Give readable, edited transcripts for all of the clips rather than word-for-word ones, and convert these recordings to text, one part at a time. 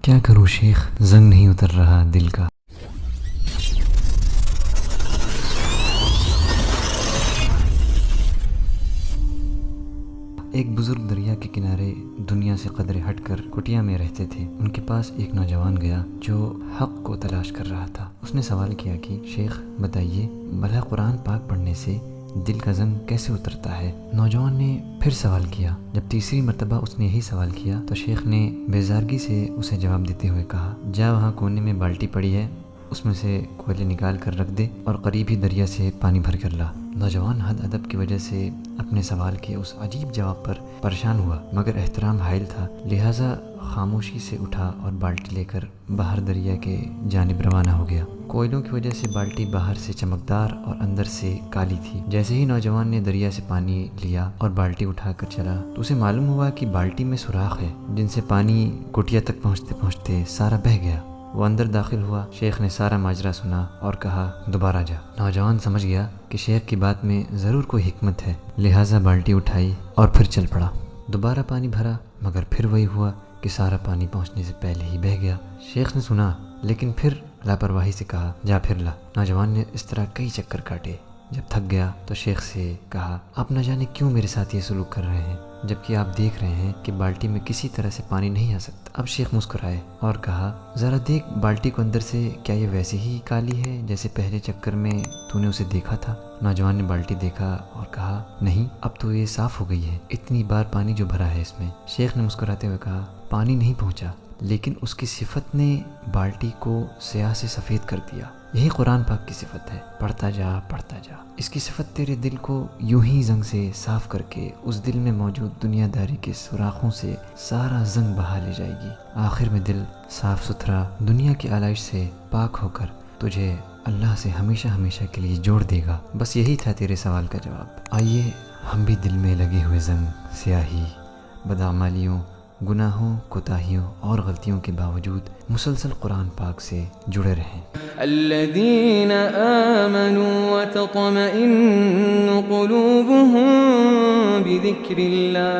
کیا کروں شیخ، زنگ نہیں اتر رہا دل کا۔ ایک بزرگ دریا کے کنارے دنیا سے قدرے ہٹ کر کٹیا میں رہتے تھے۔ ان کے پاس ایک نوجوان گیا جو حق کو تلاش کر رہا تھا۔ اس نے سوال کیا کہ شیخ بتائیے، بھلا قرآن پاک پڑھنے سے دل کا زنگ کیسے اترتا ہے؟ نوجوان نے پھر سوال کیا۔ جب تیسری مرتبہ اس نے یہی سوال کیا تو شیخ نے بیزارگی سے اسے جواب دیتے ہوئے کہا، جا وہاں کونے میں بالٹی پڑی ہے، اس میں سے کوئلے نکال کر رکھ دے اور قریب ہی دریا سے پانی بھر کر لا۔ نوجوان حد ادب کی وجہ سے اپنے سوال کے اس عجیب جواب پر پریشان ہوا، مگر احترام حائل تھا، لہٰذا خاموشی سے اٹھا اور بالٹی لے کر باہر دریا کے جانب روانہ ہو گیا۔ کوئلوں کی وجہ سے بالٹی باہر سے چمکدار اور اندر سے کالی تھی۔ جیسے ہی نوجوان نے دریا سے پانی لیا اور بالٹی اٹھا کر چلا تو اسے معلوم ہوا کہ بالٹی میں سوراخ ہے جن سے پانی کٹیا تک پہنچتے پہنچتے سارا بہہ گیا۔ وہ اندر داخل ہوا۔ شیخ نے سارا ماجرا سنا اور کہا، دوبارہ جا۔ نوجوان سمجھ گیا کہ شیخ کی بات میں ضرور کوئی حکمت ہے، لہٰذا بالٹی اٹھائی اور پھر چل پڑا۔ دوبارہ پانی بھرا، مگر پھر وہی ہوا کہ سارا پانی پہنچنے سے پہلے ہی بہہ گیا۔ شیخ نے سنا لیکن پھر لاپرواہی سے کہا، جا پھر لا۔ نوجوان نے اس طرح کئی چکر کاٹے۔ جب تھک گیا تو شیخ سے کہا، آپ نہ جانے کیوں میرے ساتھ یہ سلوک کر رہے ہیں جبکہ آپ دیکھ رہے ہیں کہ بالٹی میں کسی طرح سے پانی نہیں آ سکتا۔ اب شیخ مسکرائے اور کہا، ذرا دیکھ بالٹی کو اندر سے، کیا یہ ویسے ہی کالی ہے جیسے پہلے چکر میں تو نے اسے دیکھا تھا؟ نوجوان نے بالٹی دیکھا اور کہا، نہیں، اب تو یہ صاف ہو گئی ہے، اتنی بار پانی جو بھرا ہے اس میں۔ شیخ نے مسکراتے ہوئے کہا، پانی نہیں پہنچا لیکن اس کی صفت نے بالٹی کو سیاہ سے سفید کر دیا۔ یہی قرآن پاک کی صفت ہے، پڑھتا جا پڑھتا جا۔ اس کی صفت تیرے دل کو یوں ہی زنگ سے صاف کر کے اس دل میں موجود دنیا داری کے سوراخوں سے سارا زنگ بہا لے جائے گی۔ آخر میں دل صاف ستھرا دنیا کی آلائش سے پاک ہو کر تجھے اللہ سے ہمیشہ ہمیشہ کے لیے جوڑ دے گا۔ بس یہی تھا تیرے سوال کا جواب۔ آئیے ہم بھی دل میں لگے ہوئے زنگ، سیاہی، بدعمالیوں، گناہوں، کوتاہیوں اور غلطیوں کے باوجود مسلسل قرآن پاک سے جڑے رہیں۔ الذين آمنوا وتطمئن قلوبهم بذكر الله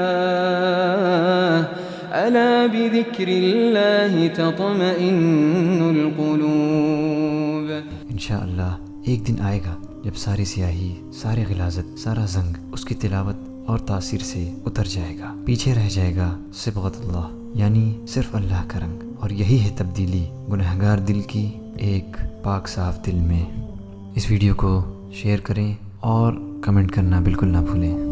ألا بذكر الله تطمئن القلوب۔ انشاءاللہ ایک دن آئے گا جب ساری سیاہی، سارے غلاظت، سارا زنگ اس کی تلاوت اور تاثیر سے اتر جائے گا۔ پیچھے رہ جائے گا صبغت اللہ، یعنی صرف اللہ کا رنگ، اور یہی ہے تبدیلی گنہگار دل کی ایک پاک صاف دل میں۔ اس ویڈیو کو شیئر کریں اور کمنٹ کرنا بالکل نہ بھولیں۔